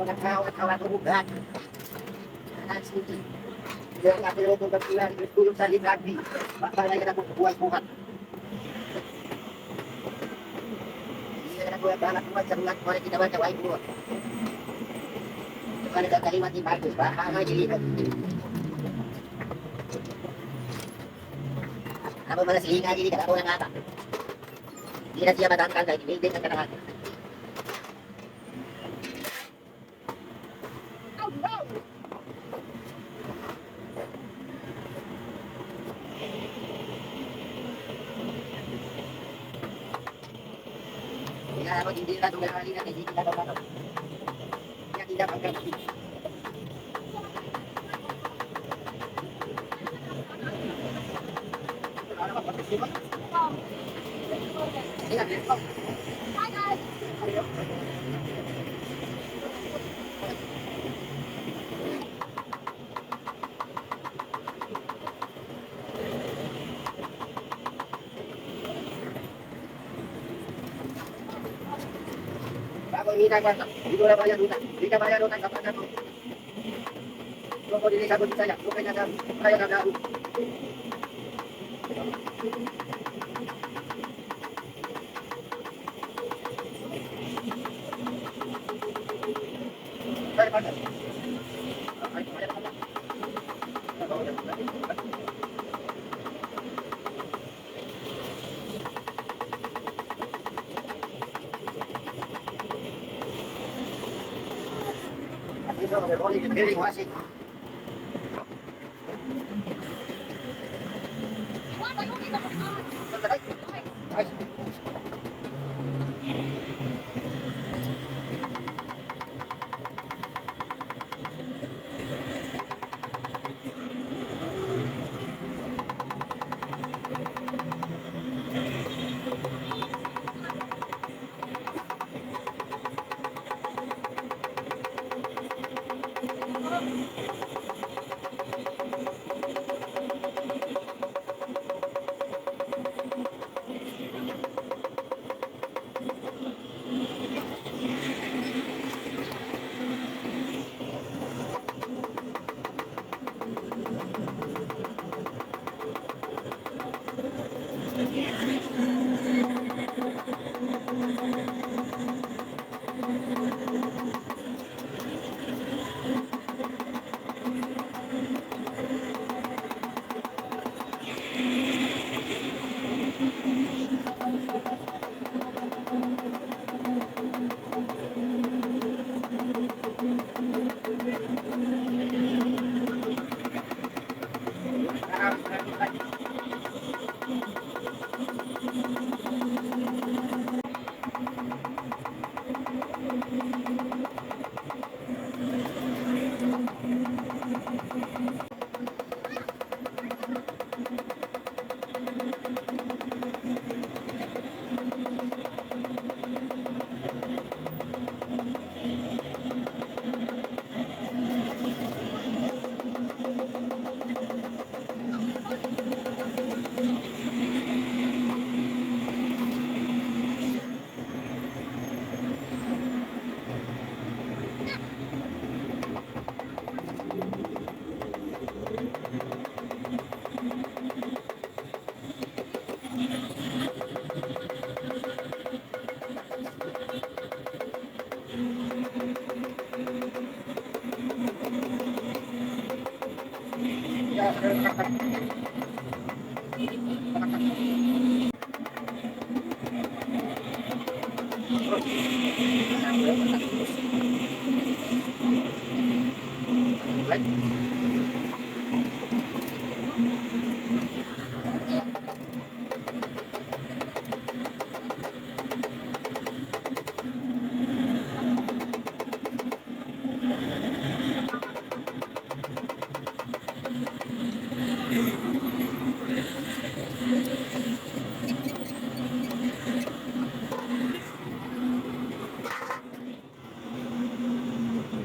nagkawan ng ugat. Yung kapilo kong kapilan, tulong sa libragdi, para yan ako buhat-buhat. Hindi na buhat-buhat sa buhat, kung kita man sa white buhat. Kung nagkakalimat ni Marcos, baka nga nilipat. Ako mga silinga, hindi ka ako ng ata. Hindi na siya matangkal, kahit hindi din ang kanahan. Kaya ako hindi na tumagali na hindi kita daw. Kaya tidak pagkakati. Ano ba pagkakati ba? Hi guys! Bago hinay ko, dito na bayad utang. Hindi ka bayad utang kapag ako. Kung ko dinisabot saya, kung kaya na kaya na daw. Ay, pagkat. Ay, kaya na. Ito, only the building was it.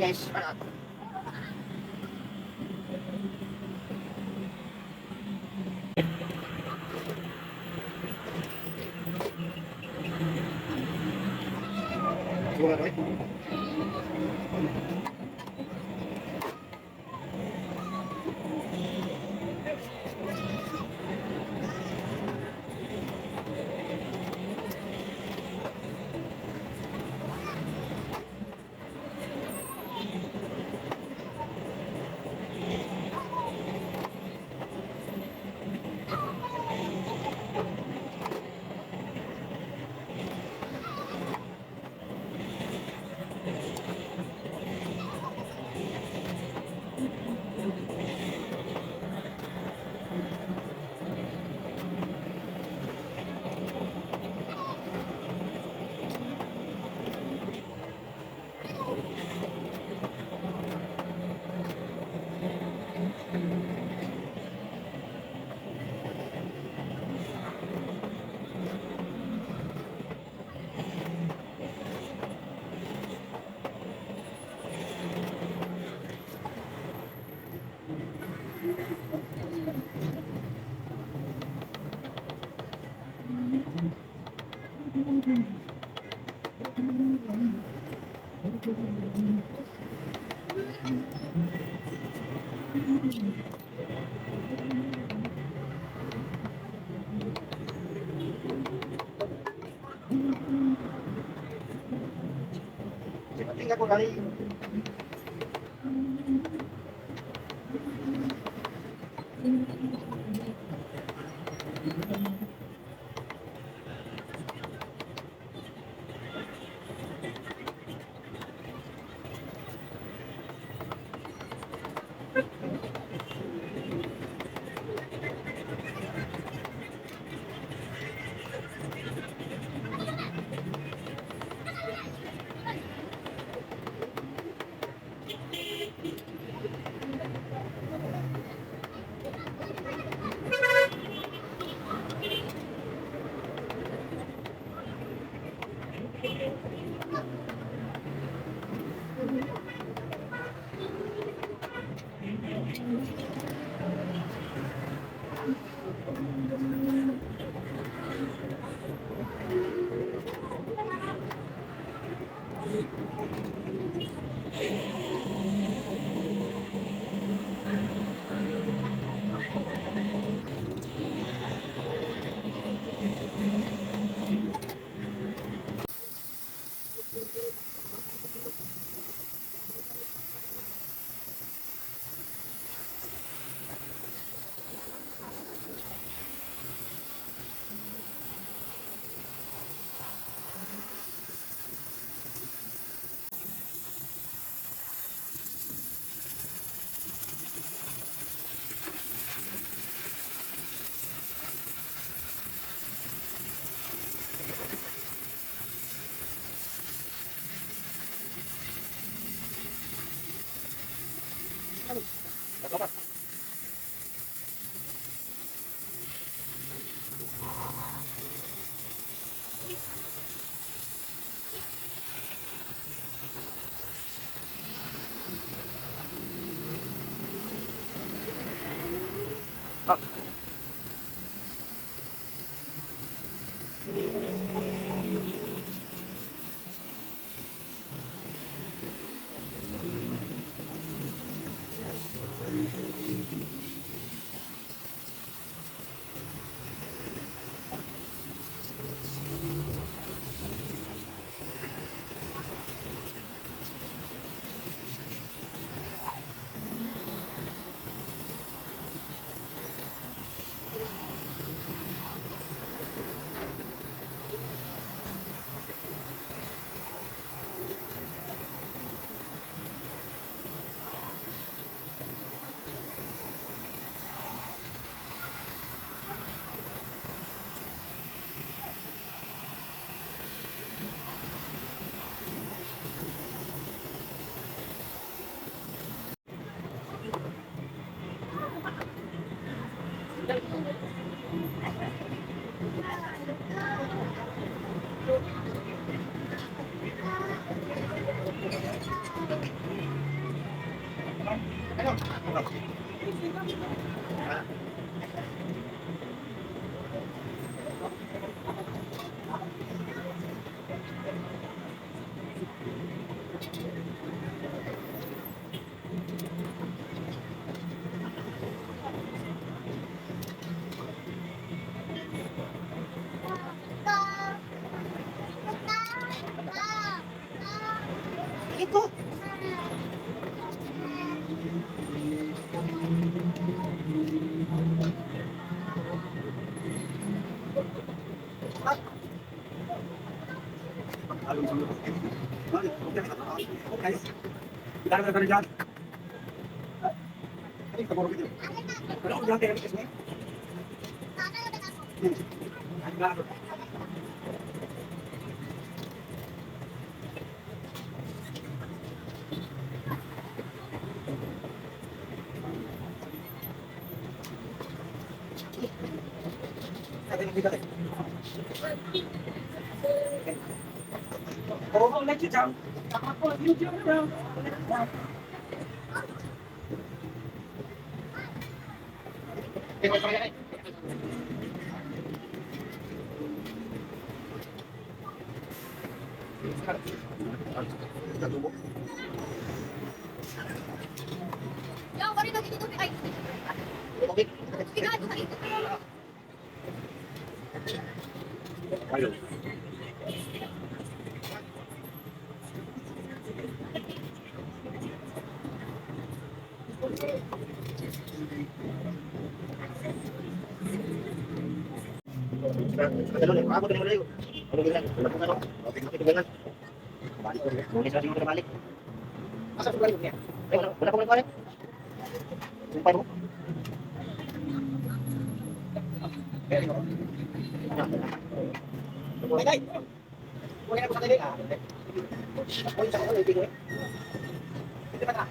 Yes. Siguro, Tinggal aku kali. Oh, let you down. You jump down. Yang kari lagi dito ay. Okay. Ikaw sa ito. Ayun. Ano na, paabot na yun. Ano ganyan? Wala pong ano. Okay, ganyan. Balik ko. Lunes na siguro na balik. Asa sa balik niya? Ay, wala pong nagpare. Sumpay mo. Ay, kunin ako sa tali. Kunin sa ako, hindi ko eh. Hindi ba na?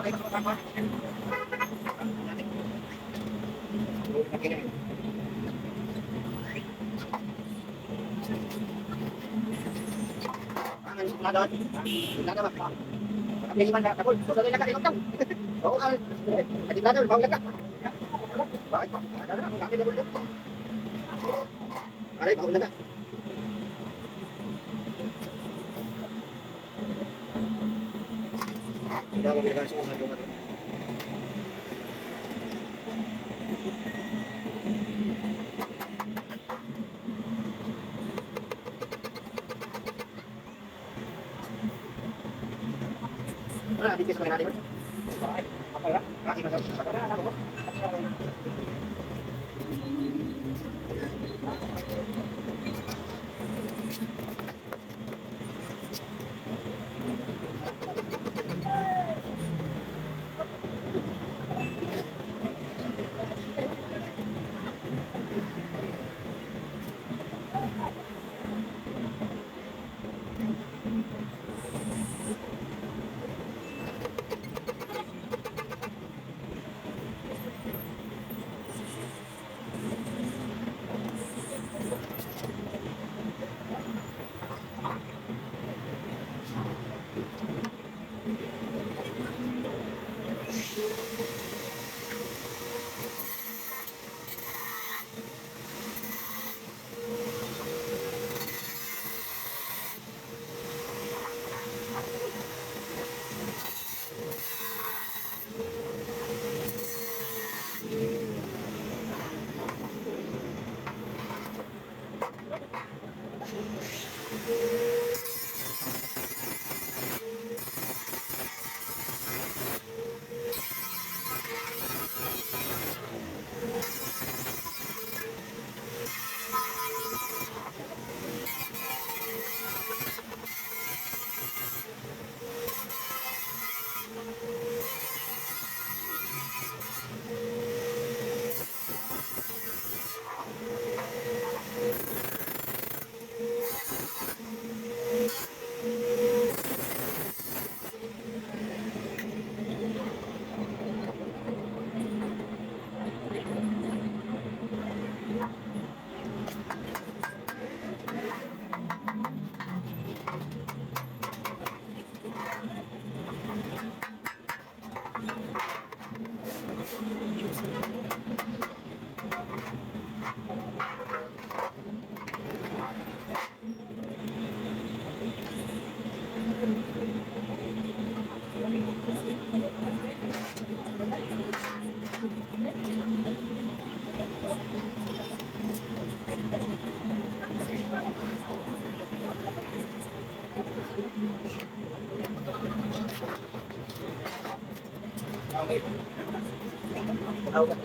Okay, mas matama. Okay. Wala doon. Wala naman. Hindi man na. Tapos, susunod na ka. Ikaw daw. Oo, hindi na doon. Bawal ka. Bakit? Ano na? Bakit na doon? Aray, bawal na ka. Hindi ako magkakasya kung ano. Wala, di kasi natin. Okay ba? Kasi masarap. Tawag.